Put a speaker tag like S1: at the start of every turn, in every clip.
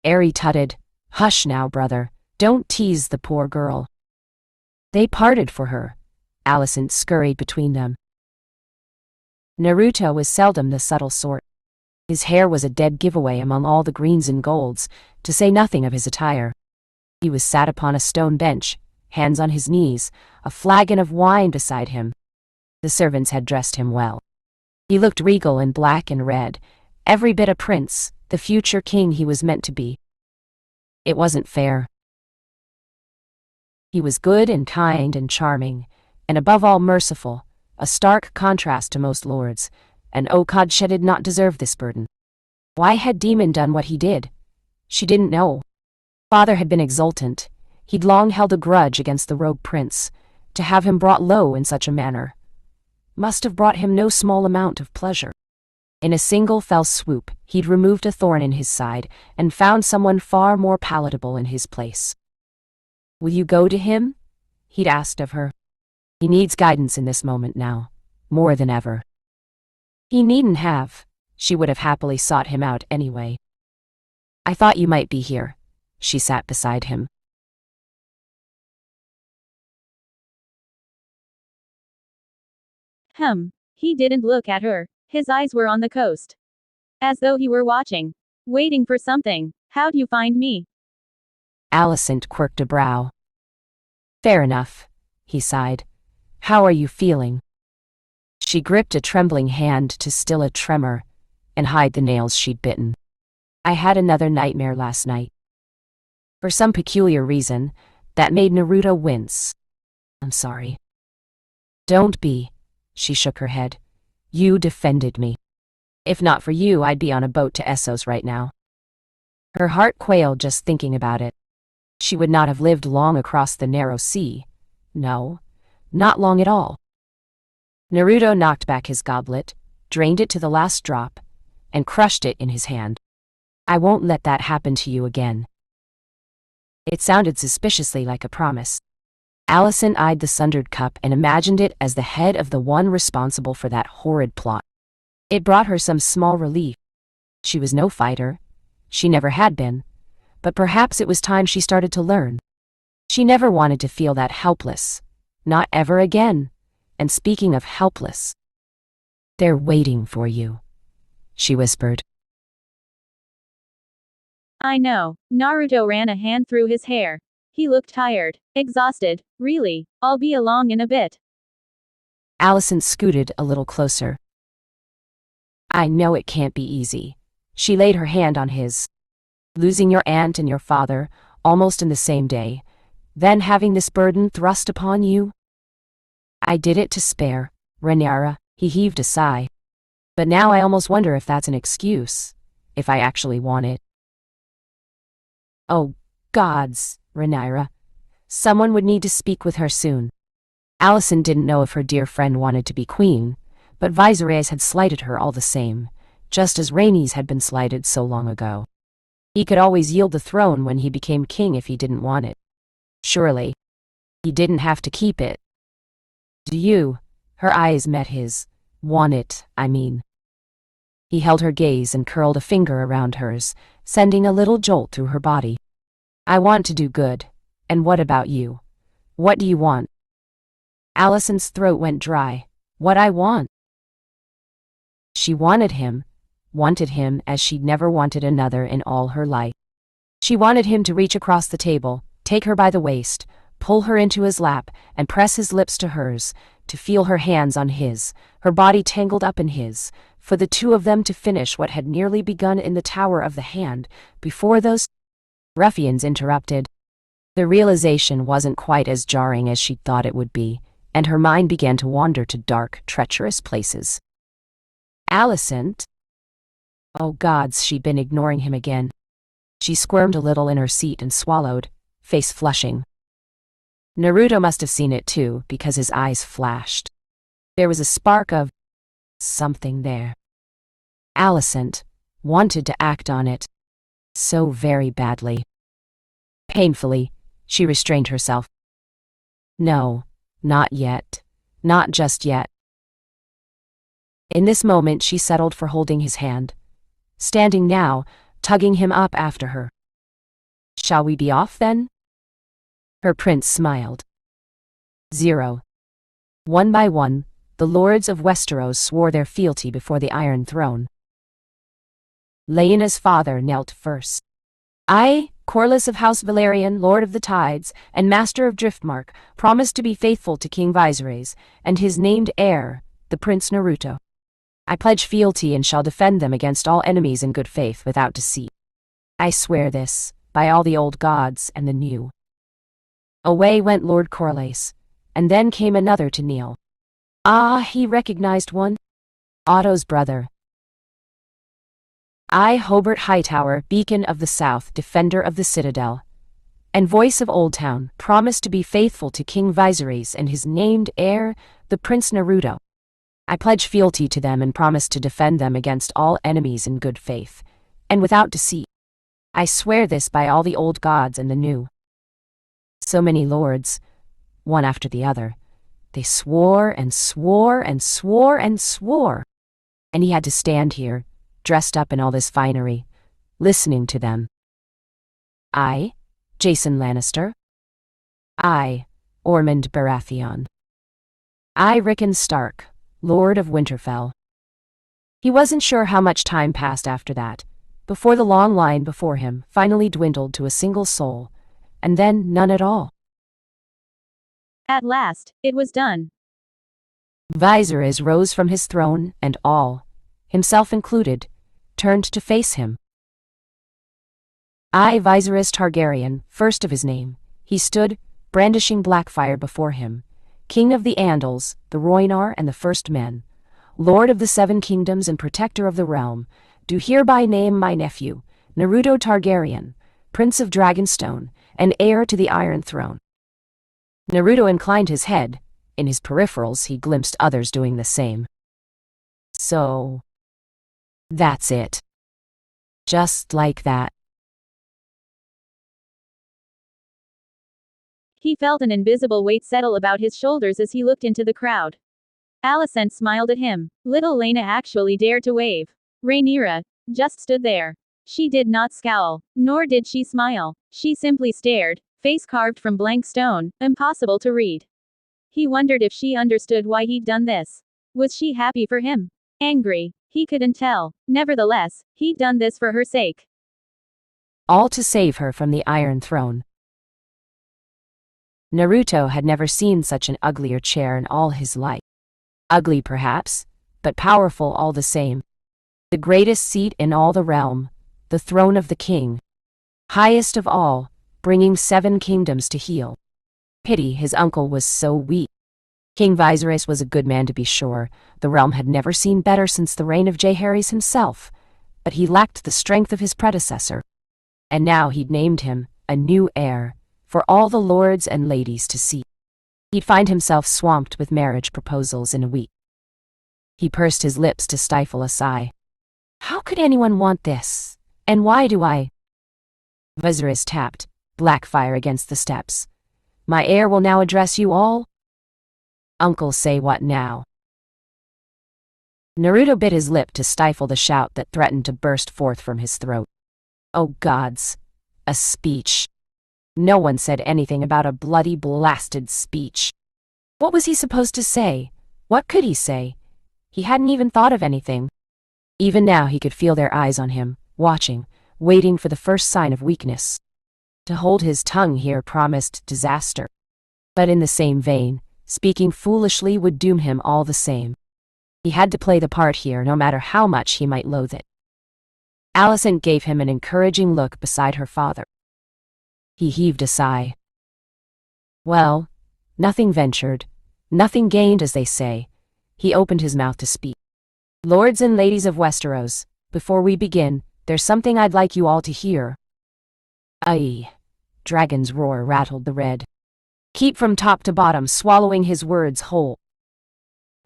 S1: Aerie tutted, "Hush now, brother. Don't tease the poor girl." They parted for her. Alicent scurried between them. Naruto was seldom the subtle sort. His hair was a dead giveaway among all the greens and golds, to say nothing of his attire. He was sat upon a stone bench, hands on his knees, a flagon of wine beside him. The servants had dressed him well. He looked regal in black and red, every bit a prince, the future king he was meant to be. It wasn't fair. He was good and kind and charming, and above all merciful, a stark contrast to most lords, and Okage did not deserve this burden. Why had Daemon done what he did? She didn't know. Father had been exultant. He'd long held a grudge against the rogue prince. To have him brought low in such a manner must have brought him no small amount of pleasure. In a single fell swoop, he'd removed a thorn in his side and found someone far more palatable in his place. "Will you go to him?" he'd asked of her. "He needs guidance in this moment now, more than ever." He needn't have. She would have happily sought him out anyway. "I thought you might be here." She sat beside him.
S2: He didn't look at her. His eyes were on the coast. As though he were watching. Waiting for something. "How'd you find me?"
S1: Alicent quirked a brow. "Fair enough," he sighed. "How are you feeling?" She gripped a trembling hand to still a tremor and hide the nails she'd bitten. "I had another nightmare last night." For some peculiar reason, that made Naruto wince. "I'm sorry." "Don't be." She shook her head. "You defended me. If not for you, I'd be on a boat to Essos right now." Her heart quailed just thinking about it. She would not have lived long across the narrow sea. No, not long at all. Naruto knocked back his goblet, drained it to the last drop, and crushed it in his hand. "I won't let that happen to you again." It sounded suspiciously like a promise. Alicent eyed the sundered cup and imagined it as the head of the one responsible for that horrid plot. It brought her some small relief. She was no fighter. She never had been. But perhaps it was time she started to learn. She never wanted to feel that helpless. Not ever again. And speaking of helpless, "They're waiting for you," she whispered.
S2: "I know." Naruto ran a hand through his hair. He looked tired, exhausted. "Really, I'll be along in a bit."
S1: Alicent scooted a little closer. "I know it can't be easy." She laid her hand on his. "Losing your aunt and your father, almost in the same day, then having this burden thrust upon you." "I did it to spare, Rhaenyra," he heaved a sigh. "But now I almost wonder if that's an excuse, if I actually want it." "Oh, gods, Rhaenyra. Someone would need to speak with her soon." Alicent didn't know if her dear friend wanted to be queen, but Viserys had slighted her all the same, just as Rhaenys had been slighted so long ago. He could always yield the throne when he became king if he didn't want it. Surely, he didn't have to keep it. "Do you," her eyes met his, "want it, I mean?" He held her gaze and curled a finger around hers, sending a little jolt through her body. "I want to do good. And what about you? What do you want?" Alicent's throat went dry. "What I want?" She wanted him as she'd never wanted another in all her life. She wanted him to reach across the table, take her by the waist, pull her into his lap, and press his lips to hers, to feel her hands on his, her body tangled up in his, for the two of them to finish what had nearly begun in the Tower of the Hand, before those ruffians interrupted. The realization wasn't quite as jarring as she'd thought it would be, and her mind began to wander to dark, treacherous places. Alicent? Oh gods, she'd been ignoring him again. She squirmed a little in her seat and swallowed, face flushing. Naruto must have seen it too, because his eyes flashed. There was a spark of something there. Alicent wanted to act on it. So very badly. Painfully, she restrained herself. No, not yet. Not just yet. In this moment she settled for holding his hand. Standing now, tugging him up after her. Shall we be off then? Her prince smiled. 0. One by one, the lords of Westeros swore their fealty before the Iron Throne. Laena's father knelt first. I, Corlys of House Valyrian, Lord of the Tides, and Master of Driftmark, promise to be faithful to King Viserys, and his named heir, the Prince Naruto. I pledge fealty and shall defend them against all enemies in good faith without deceit. I swear this, by all the old gods and the new. Away went Lord Corlys, and then came another to kneel. Ah, he recognized one. Otto's brother. I, Hobart Hightower, Beacon of the South, Defender of the Citadel, and Voice of Old Town, promise to be faithful to King Viserys and his named heir, the Prince Naruto. I pledge fealty to them and promise to defend them against all enemies in good faith, and without deceit. I swear this by all the old gods and the new. So many lords, one after the other, they swore and swore and swore and swore, and he had to stand here, dressed up in all this finery, listening to them. I, Jason Lannister. I, Ormond Baratheon. I, Rickon Stark, Lord of Winterfell. He wasn't sure how much time passed after that, before the long line before him finally dwindled to a single soul, and then none at all.
S2: At last, it was done.
S1: Viserys rose from his throne, and all, himself included, turned to face him. I, Viserys Targaryen, first of his name, he stood, brandishing Blackfire before him, King of the Andals, the Rhoynar and the First Men, Lord of the Seven Kingdoms and Protector of the Realm, do hereby name my nephew, Naruto Targaryen, Prince of Dragonstone, and heir to the Iron Throne. Naruto inclined his head. In his peripherals he glimpsed others doing the same. So, that's it. Just like that.
S2: He felt an invisible weight settle about his shoulders as he looked into the crowd. Alicent smiled at him. Little Laena actually dared to wave. Rhaenyra just stood there. She did not scowl, nor did she smile. She simply stared, face carved from blank stone, impossible to read. He wondered if she understood why he'd done this. Was she happy for him? Angry? He couldn't tell. Nevertheless, he'd done this for her sake.
S1: All to save her from the Iron Throne. Naruto had never seen such an uglier chair in all his life. Ugly perhaps, but powerful all the same. The greatest seat in all the realm, the throne of the king. Highest of all, bringing 7 kingdoms to heel. Pity his uncle was so weak. King Viserys was a good man to be sure, the realm had never seen better since the reign of Jaehaerys himself, but he lacked the strength of his predecessor. And now he'd named him a new heir, for all the lords and ladies to see. He'd find himself swamped with marriage proposals in a week. He pursed his lips to stifle a sigh. How could anyone want this? And why do I? Viserys tapped, Blackfire against the steps. My heir will now address you all. Uncle, say what now? Naruto bit his lip to stifle the shout that threatened to burst forth from his throat. Oh gods, a speech. No one said anything about a bloody blasted speech. What was he supposed to say? What could he say? He hadn't even thought of anything. Even now he could feel their eyes on him, watching, waiting for the first sign of weakness. To hold his tongue here promised disaster. But in the same vein, speaking foolishly would doom him all the same. He had to play the part here no matter how much he might loathe it. Alicent gave him an encouraging look beside her father. He heaved a sigh. Well, nothing ventured, nothing gained, as they say. He opened his mouth to speak. Lords and ladies of Westeros, before we begin, there's something I'd like you all to hear. Aye. Dragon's roar rattled the red. Keep from top to bottom, swallowing his words whole.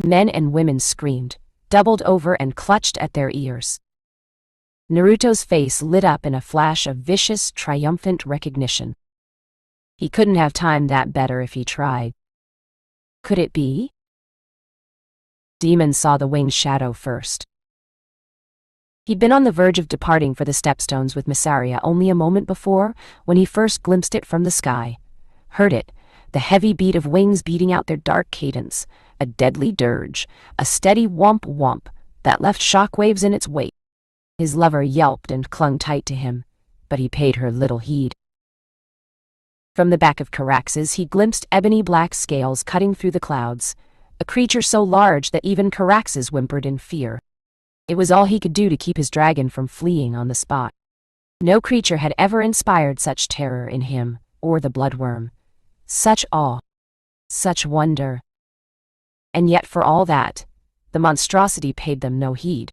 S1: Men and women screamed, doubled over and clutched at their ears. Naruto's face lit up in a flash of vicious, triumphant recognition. He couldn't have timed that better if he tried. Could it be? Daemon saw the winged shadow first. He'd been on the verge of departing for the stepstones with Missaria only a moment before, when he first glimpsed it from the sky. Heard it, the heavy beat of wings beating out their dark cadence, a deadly dirge, a steady whomp-whomp that left shockwaves in its wake. His lover yelped and clung tight to him, but he paid her little heed. From the back of Caraxes he glimpsed ebony black scales cutting through the clouds, a creature so large that even Caraxes whimpered in fear. It was all he could do to keep his dragon from fleeing on the spot. No creature had ever inspired such terror in him, or the bloodworm. Such awe. Such wonder. And yet for all that, the monstrosity paid them no heed.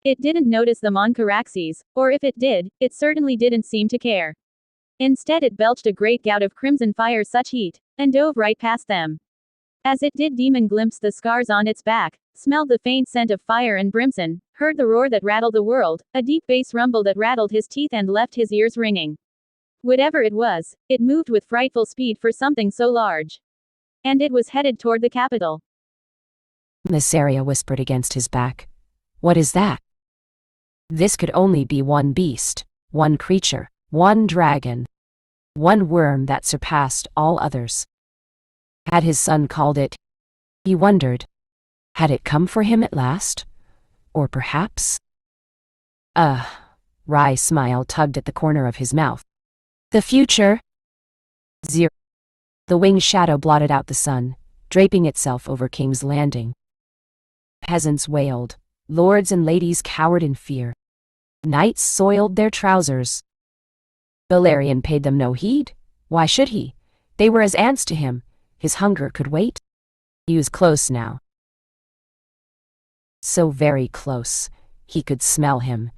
S2: It didn't notice them on Caraxes, or if it did, it certainly didn't seem to care. Instead it belched a great gout of crimson fire such heat, and dove right past them. As it did, Daemon glimpsed the scars on its back, smelled the faint scent of fire and brimstone, heard the roar that rattled the world, a deep bass rumble that rattled his teeth and left his ears ringing. Whatever it was, it moved with frightful speed for something so large. And it was headed toward the capital.
S1: Missaria whispered against his back. What is that? This could only be one beast, one creature, one dragon, one worm that surpassed all others. Had his son called it? He wondered. Had it come for him at last? Or perhaps? Wry's smile tugged at the corner of his mouth. The future? Zero. The winged shadow blotted out the sun, draping itself over King's Landing. Peasants wailed. Lords and ladies cowered in fear. Knights soiled their trousers. Balerion paid them no heed. Why should he? They were as ants to him. His hunger could wait. He was close now. So very close. He could smell him.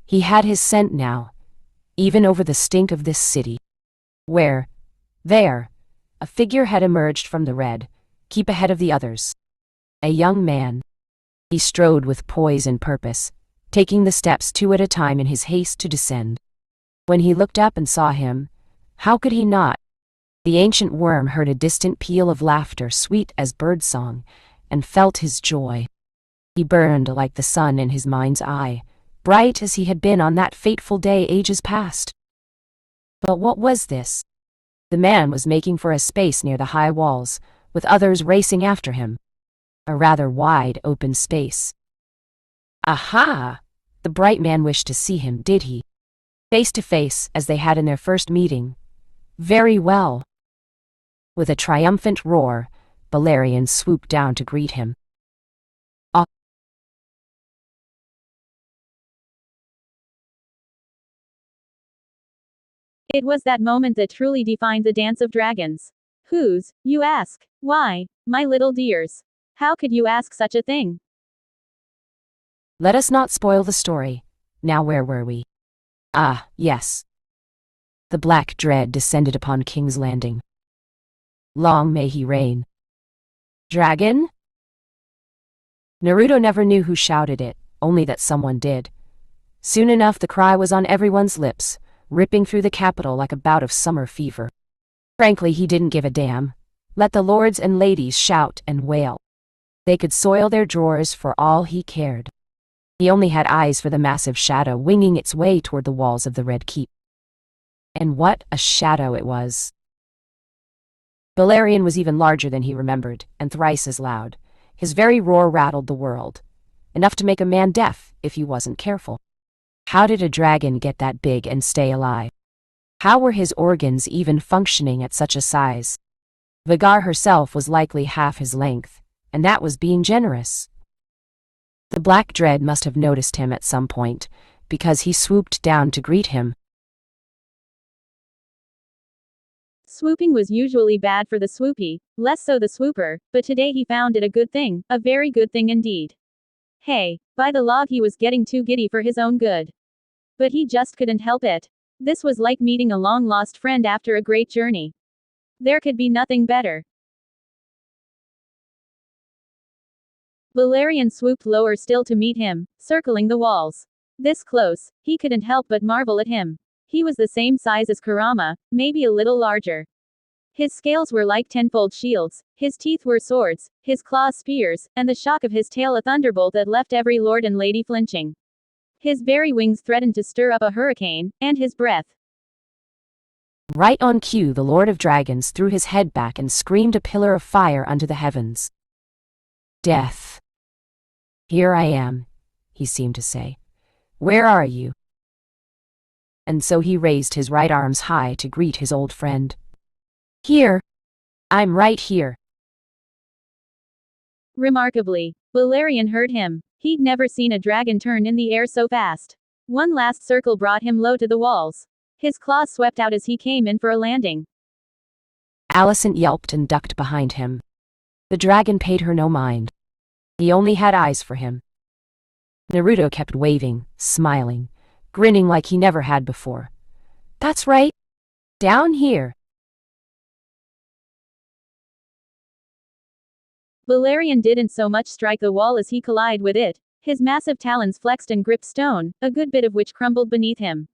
S1: He had his scent now, even over the stink of this city. Where? There. A figure had emerged from the red, keep ahead of the others. A young man. He strode with poise and purpose, taking the steps two at a time in his haste to descend. When he looked up and saw him, how could he not? The ancient worm heard a distant peal of laughter sweet as birdsong, and felt his joy. He burned like the sun in his mind's eye, bright as he had been on that fateful day ages past. But what was this? The man was making for a space near the high walls, with others racing after him. A rather wide, open space. Aha! The bright man wished to see him, did he? Face to face, as they had in their first meeting. Very well. With a triumphant roar, Balerion swooped down to greet him.
S2: It was that moment that truly defined the Dance of Dragons. Whose, you ask? Why, my little dears? How could you ask such a thing?
S1: Let us not spoil the story. Now where were we? Ah, yes. The black dread descended upon King's Landing. Long may he reign. Dragon? Naruto never knew who shouted it, only that someone did. Soon enough the cry was on everyone's lips, ripping through the capital like a bout of summer fever. Frankly, he didn't give a damn. Let the lords and ladies shout and wail. They could soil their drawers for all he cared. He only had eyes for the massive shadow winging its way toward the walls of the Red Keep. And what a shadow it was! Balerion was even larger than he remembered, and thrice as loud. His very roar rattled the world. Enough to make a man deaf, if he wasn't careful. How did a dragon get that big and stay alive? How were his organs even functioning at such a size? Vhagar herself was likely half his length, and that was being generous. The Black Dread must have noticed him at some point, because he swooped down to greet him.
S2: Swooping was usually bad for the swoopy, less so the swooper, but today he found it a good thing, a very good thing indeed. Hey, by the log, he was getting too giddy for his own good. But he just couldn't help it. This was like meeting a long-lost friend after a great journey. There could be nothing better. Balerion swooped lower still to meet him, circling the walls. This close, he couldn't help but marvel at him. He was the same size as Kurama, maybe a little larger. His scales were like tenfold shields, his teeth were swords, his claws spears, and the shock of his tail a thunderbolt that left every lord and lady flinching. His very wings threatened to stir up a hurricane, and his breath.
S1: Right on cue, the Lord of Dragons threw his head back and screamed a pillar of fire unto the heavens. Death. Here I am, he seemed to say. Where are you? And so he raised his right arms high to greet his old friend. Here. I'm right here.
S2: Remarkably, Balerion heard him. He'd never seen a dragon turn in the air so fast. One last circle brought him low to the walls. His claws swept out as he came in for a landing.
S1: Alicent yelped and ducked behind him. The dragon paid her no mind. He only had eyes for him. Naruto kept waving, smiling, grinning like he never had before. That's right. Down here.
S2: Balerion didn't so much strike the wall as he collided with it. His massive talons flexed and gripped stone, a good bit of which crumbled beneath him.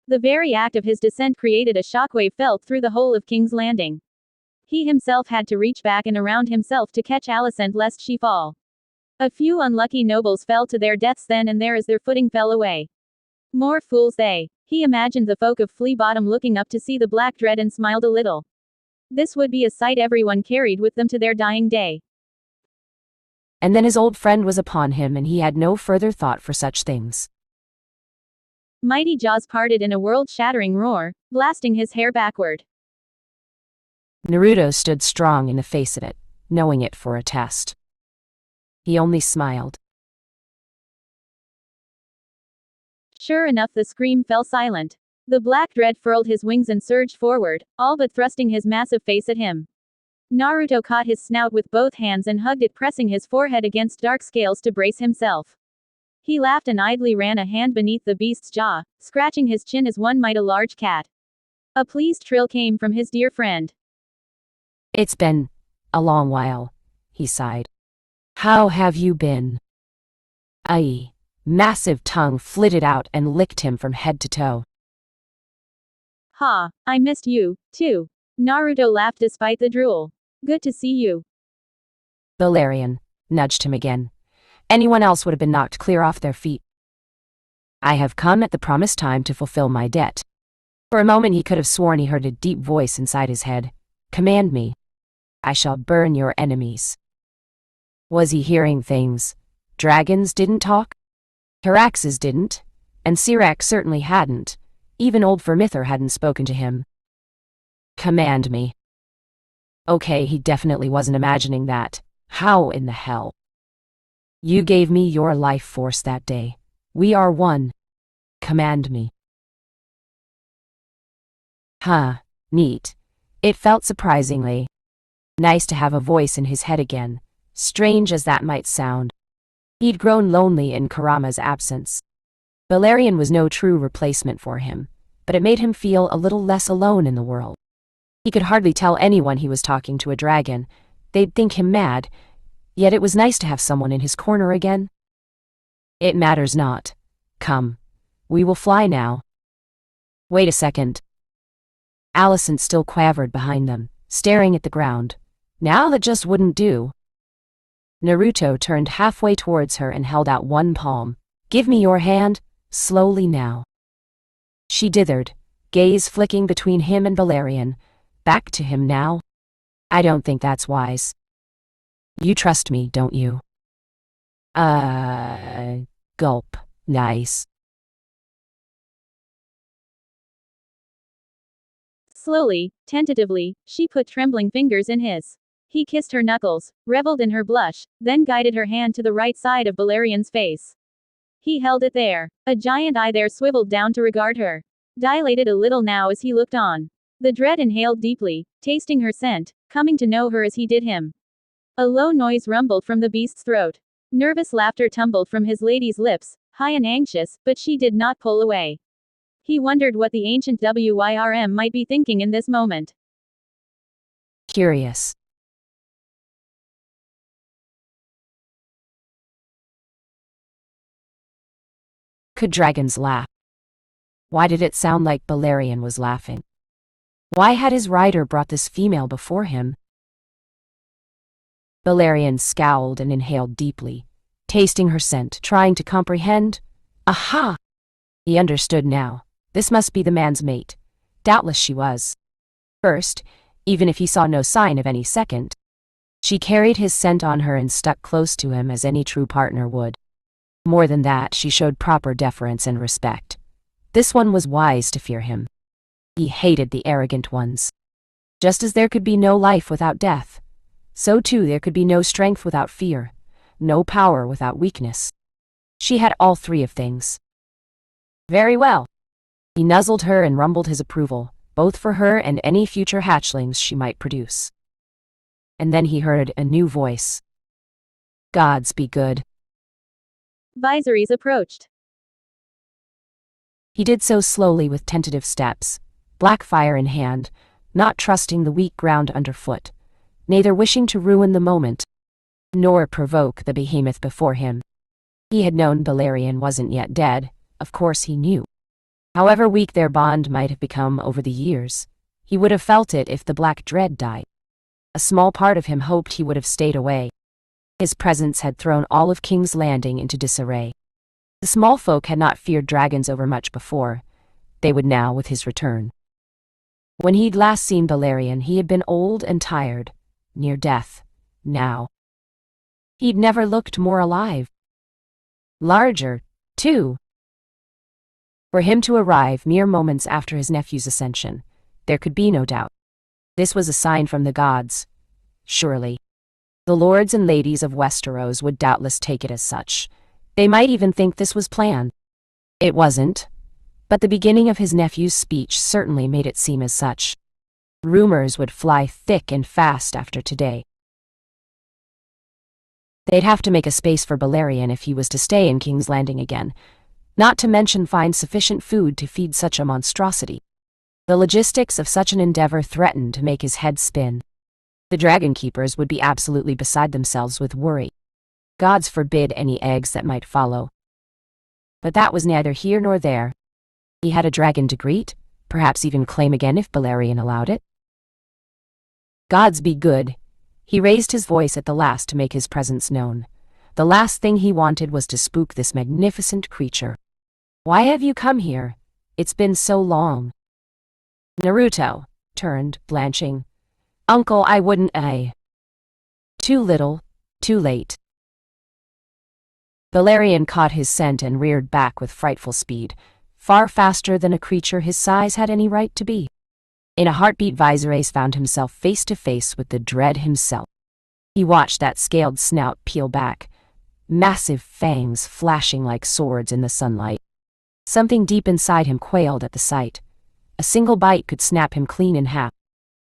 S2: The very act of his descent created a shockwave felt through the whole of King's Landing. He himself had to reach back and around himself to catch Alicent lest she fall. A few unlucky nobles fell to their deaths then and there as their footing fell away. More fools they. He imagined the folk of Flea Bottom looking up to see the Black Dread and smiled a little. This would be a sight everyone carried with them to their dying day.
S1: And then his old friend was upon him and he had no further thought for such things.
S2: Mighty jaws parted in a world-shattering roar, blasting his hair backward.
S1: Naruto stood strong in the face of it, knowing it for a test. He only smiled.
S2: Sure enough, the scream fell silent. The Black Dread furled his wings and surged forward, all but thrusting his massive face at him. Naruto caught his snout with both hands and hugged it, pressing his forehead against dark scales to brace himself. He laughed and idly ran a hand beneath the beast's jaw, scratching his chin as one might a large cat. A pleased trill came from his dear friend.
S1: It's been a long while, he sighed. How have you been? A massive tongue flitted out and licked him from head to toe.
S2: Ha, I missed you, too. Naruto laughed despite the drool. Good to see you.
S1: Balerion nudged him again. Anyone else would have been knocked clear off their feet. I have come at the promised time to fulfill my debt. For a moment he could have sworn he heard a deep voice inside his head. Command me. I shall burn your enemies. Was he hearing things? Dragons didn't talk? Hyraxes didn't, and Syrax certainly hadn't. Even old Vermithor hadn't spoken to him. Command me. Okay, he definitely wasn't imagining that. How in the hell? You gave me your life force that day. We are one. Command me. Huh, neat. It felt surprisingly nice to have a voice in his head again, strange as that might sound. He'd grown lonely in Kurama's absence. Balerion was no true replacement for him, but it made him feel a little less alone in the world. He could hardly tell anyone he was talking to a dragon. They'd think him mad, yet it was nice to have someone in his corner again. It matters not. Come. We will fly now. Wait a second. Alicent still quavered behind them, staring at the ground. Now that just wouldn't do. Naruto turned halfway towards her and held out one palm. Give me your hand, slowly now. She dithered, gaze flicking between him and Balerion. Back to him now? I don't think that's wise. You trust me, don't you? Gulp. Nice.
S2: Slowly, tentatively, she put trembling fingers in his. He kissed her knuckles, reveled in her blush, then guided her hand to the right side of Balerion's face. He held it there. A giant eye there swiveled down to regard her. Dilated a little now as he looked on. The dread inhaled deeply, tasting her scent, coming to know her as he did him. A low noise rumbled from the beast's throat. Nervous laughter tumbled from his lady's lips, high and anxious, but she did not pull away. He wondered what the ancient Wyrm might be thinking in this moment.
S1: Curious. Could dragons laugh? Why did it sound like Balerion was laughing? Why had his rider brought this female before him? Balerion scowled and inhaled deeply, tasting her scent, trying to comprehend, Aha! He understood now. This must be the man's mate. Doubtless she was. First, even if he saw no sign of any second, she carried his scent on her and stuck close to him as any true partner would. More than that, she showed proper deference and respect. This one was wise to fear him. He hated the arrogant ones. Just as there could be no life without death, so too there could be no strength without fear, no power without weakness. She had all three of things. Very well. He nuzzled her and rumbled his approval, both for her and any future hatchlings she might produce. And then he heard a new voice. Gods be good.
S2: Viserys approached.
S1: He did so slowly with tentative steps, black fire in hand, not trusting the weak ground underfoot, neither wishing to ruin the moment, nor provoke the behemoth before him. He had known Balerion wasn't yet dead, of course he knew. However weak their bond might have become over the years, he would have felt it if the Black Dread died. A small part of him hoped he would have stayed away. His presence had thrown all of King's Landing into disarray. The small folk had not feared dragons overmuch before. They would now with his return. When he'd last seen Balerion, he had been old and tired, near death. Now, he'd never looked more alive. Larger, too. For him to arrive mere moments after his nephew's ascension, there could be no doubt. This was a sign from the gods. Surely. The lords and ladies of Westeros would doubtless take it as such. They might even think this was planned. It wasn't, but the beginning of his nephew's speech certainly made it seem as such. Rumors would fly thick and fast after today. They'd have to make a space for Balerion if he was to stay in King's Landing again, not to mention find sufficient food to feed such a monstrosity. The logistics of such an endeavor threatened to make his head spin. The dragon keepers would be absolutely beside themselves with worry. Gods forbid any eggs that might follow. But that was neither here nor there. He had a dragon to greet, perhaps even claim again if Balerion allowed it. Gods be good. He raised his voice at the last to make his presence known. The last thing he wanted was to spook this magnificent creature. Why have you come here? It's been so long. Naruto turned, blanching. Uncle, I wouldn't. Too little, too late. Balerion caught his scent and reared back with frightful speed, far faster than a creature his size had any right to be. In a heartbeat, Viserys found himself face to face with the dread himself. He watched that scaled snout peel back, massive fangs flashing like swords in the sunlight. Something deep inside him quailed at the sight. A single bite could snap him clean in half.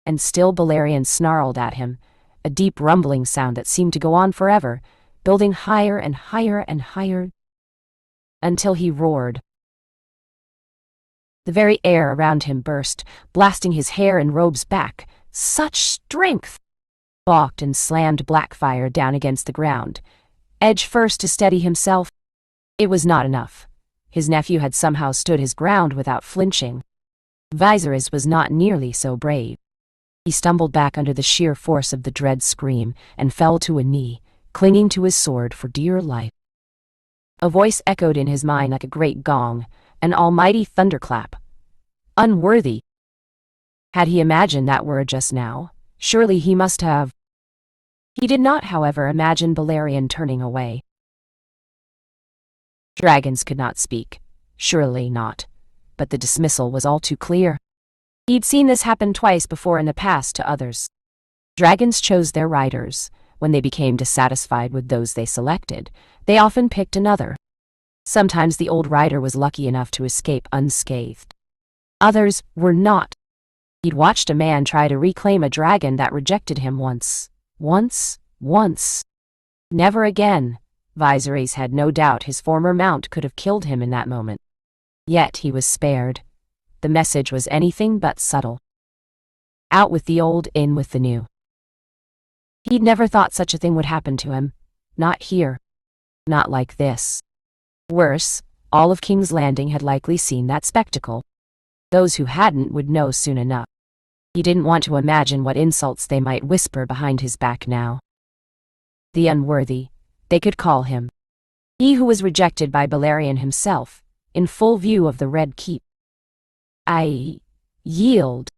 S1: And still Balerion snarled at him, a deep rumbling sound that seemed to go on forever, building higher and higher and higher, until he roared. The very air around him burst, blasting his hair and robes back. Such strength! Balked and slammed Blackfire down against the ground, edge first to steady himself. It was not enough. His nephew had somehow stood his ground without flinching. Viserys was not nearly so brave. He stumbled back under the sheer force of the dread scream and fell to a knee, clinging to his sword for dear life. A voice echoed in his mind like a great gong, an almighty thunderclap. Unworthy. Had he imagined that word just now? Surely he must have. He did not, however, imagine Balerion turning away. Dragons could not speak. Surely not. But the dismissal was all too clear. He'd seen this happen twice before in the past to others. Dragons chose their riders. When they became dissatisfied with those they selected, they often picked another. Sometimes the old rider was lucky enough to escape unscathed. Others were not. He'd watched a man try to reclaim a dragon that rejected him once. Once. Never again. Viserys had no doubt his former mount could have killed him in that moment. Yet he was spared. The message was anything but subtle. Out with the old, in with the new. He'd never thought such a thing would happen to him. Not here. Not like this. Worse, all of King's Landing had likely seen that spectacle. Those who hadn't would know soon enough. He didn't want to imagine what insults they might whisper behind his back now. The unworthy, they could call him. He who was rejected by Balerion himself, in full view of the Red Keep. I yield.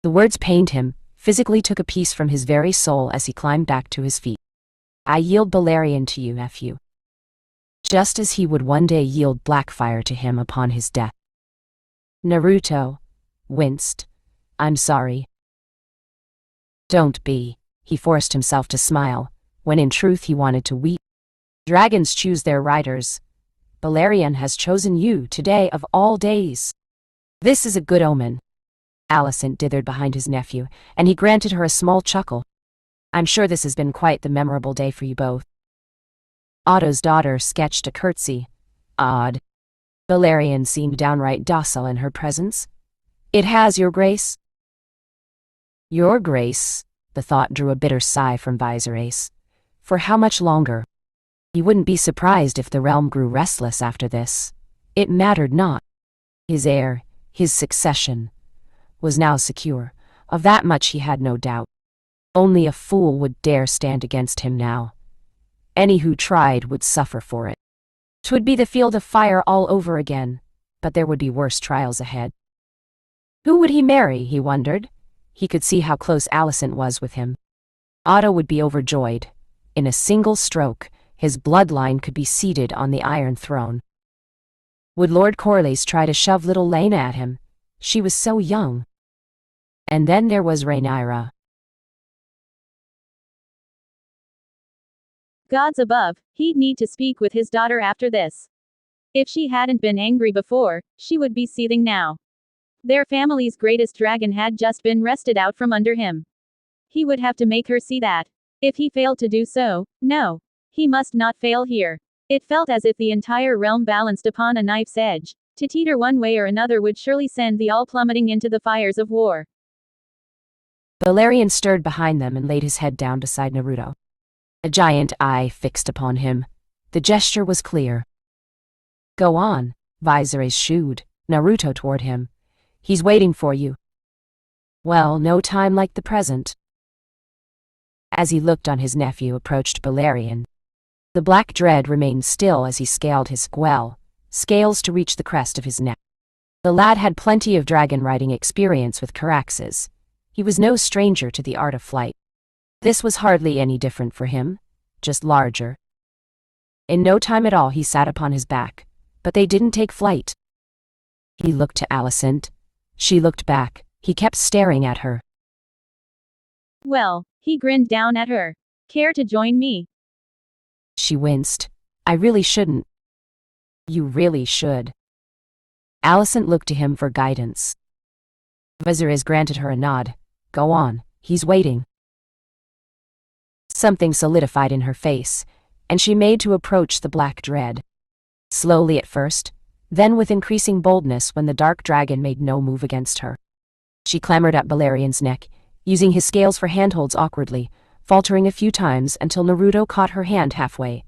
S1: The words pained him, physically took a piece from his very soul as he climbed back to his feet. I yield Balerion to you, nephew. Just as he would one day yield Blackfire to him upon his death. Naruto winced. I'm sorry. Don't be. He forced himself to smile, when in truth he wanted to weep. Dragons choose their riders. Balerion has chosen you today of all days. This is a good omen. Alicent dithered behind his nephew, and he granted her a small chuckle. I'm sure this has been quite the memorable day for you both. Otto's daughter sketched a curtsy. Odd. Balerion seemed downright docile in her presence. It has, your grace. Your grace, the thought drew a bitter sigh from Viserys. For how much longer? He wouldn't be surprised if the realm grew restless after this. It mattered not. His heir, his succession, was now secure. Of that much he had no doubt. Only a fool would dare stand against him now. Any who tried would suffer for it. 'Twould be the field of fire all over again, but there would be worse trials ahead. Who would he marry, he wondered. He could see how close Alicent was with him. Otto would be overjoyed. In a single stroke, his bloodline could be seated on the Iron Throne. Would Lord Corlys try to shove little Laena at him? She was so young. And then there was Rhaenyra.
S2: Gods above, he'd need to speak with his daughter after this. If she hadn't been angry before, she would be seething now. Their family's greatest dragon had just been wrested out from under him. He would have to make her see that. If he failed to do so, no. He must not fail here. It felt as if the entire realm balanced upon a knife's edge. To teeter one way or another would surely send the all plummeting into the fires of war.
S1: Balerion stirred behind them and laid his head down beside Naruto. A giant eye fixed upon him. The gesture was clear. Go on, Viserys shooed Naruto toward him. He's waiting for you. Well, no time like the present. As he looked on his nephew approached Balerion. The black dread remained still as he scaled his scales to reach the crest of his neck. The lad had plenty of dragon riding experience with caraxes. He was no stranger to the art of flight. This was hardly any different for him, just larger. In no time at all he sat upon his back, but they didn't take flight. He looked to Alicent. She looked back. He kept staring at her.
S2: Well, he grinned down at her. Care to join me?
S1: She winced. I really shouldn't. You really should. Alicent looked to him for guidance. Viserys granted her a nod. Go on, he's waiting. Something solidified in her face, and she made to approach the black dread. Slowly at first, then with increasing boldness when the dark dragon made no move against her. She clambered up Balerion's neck, using his scales for handholds awkwardly, faltering a few times until Naruto caught her hand halfway,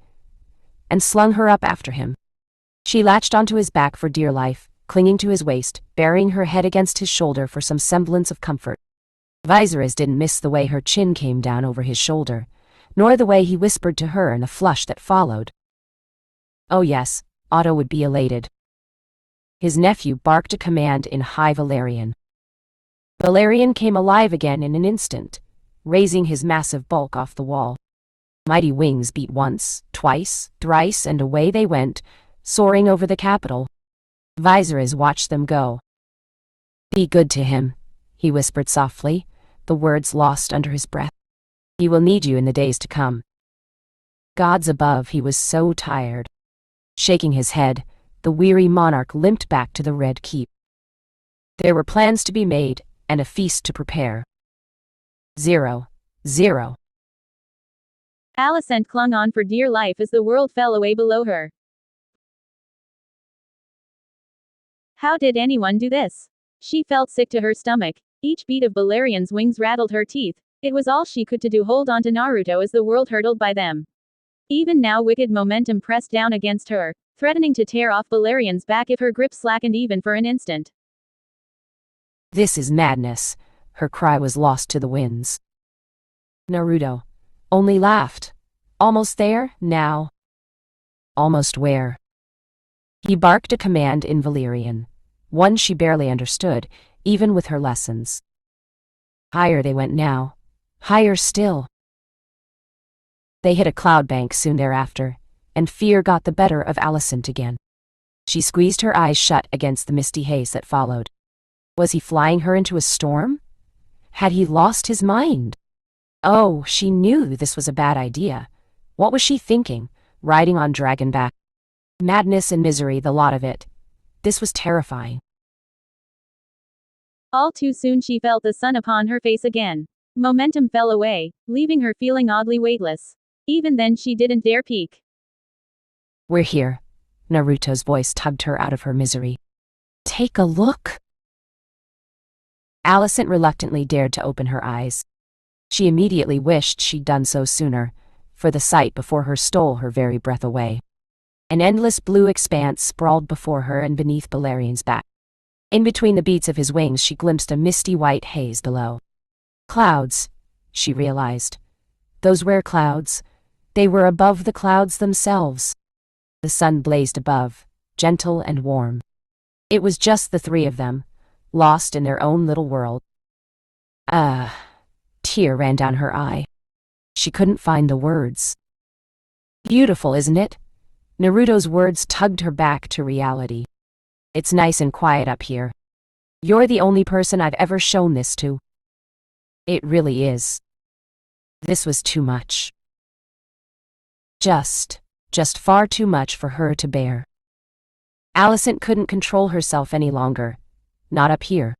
S1: and slung her up after him. She latched onto his back for dear life, clinging to his waist, burying her head against his shoulder for some semblance of comfort. Viserys didn't miss the way her chin came down over his shoulder, nor the way he whispered to her in the flush that followed. Oh yes, Otto would be elated. His nephew barked a command in High Valyrian. Balerion came alive again in an instant, raising his massive bulk off the wall. Mighty wings beat once, twice, thrice, and away they went, soaring over the capital. Viserys watched them go. Be good to him, he whispered softly, the words lost under his breath. He will need you in the days to come. Gods above, he was so tired. Shaking his head, the weary monarch limped back to the Red Keep. There were plans to be made, and a feast to prepare. 0-0.
S2: Alicent clung on for dear life as the world fell away below her. How did anyone do this? She felt sick to her stomach. Each beat of Balerion's wings rattled her teeth. It was all she could do to hold on to Naruto as the world hurtled by them. Even now wicked momentum pressed down against her, threatening to tear off Balerion's back if her grip slackened even for an instant.
S1: This is madness. Her cry was lost to the winds. Naruto only laughed. Almost there, now. Almost where? He barked a command in Valyrian, one she barely understood, even with her lessons. Higher they went now. Higher still. They hit a cloud bank soon thereafter, and fear got the better of Alicent again. She squeezed her eyes shut against the misty haze that followed. Was he flying her into a storm? Had he lost his mind? Oh, she knew this was a bad idea. What was she thinking, riding on dragonback? Madness and misery, the lot of it. This was terrifying.
S2: All too soon she felt the sun upon her face again. Momentum fell away, leaving her feeling oddly weightless. Even then she didn't dare peek.
S1: We're here. Naruto's voice tugged her out of her misery. Take a look. Alicent reluctantly dared to open her eyes. She immediately wished she'd done so sooner, for the sight before her stole her very breath away. An endless blue expanse sprawled before her and beneath Balerian's back. In between the beats of his wings she glimpsed a misty white haze below. Clouds, she realized. Those rare clouds. They were above the clouds themselves. The sun blazed above, gentle and warm. It was just the three of them, lost in their own little world. Tear ran down her eye. She couldn't find the words. Beautiful, isn't it? Naruto's words tugged her back to reality. It's nice and quiet up here. You're the only person I've ever shown this to. It really is. This was too much. Just far too much for her to bear. Alicent couldn't control herself any longer. Not up here.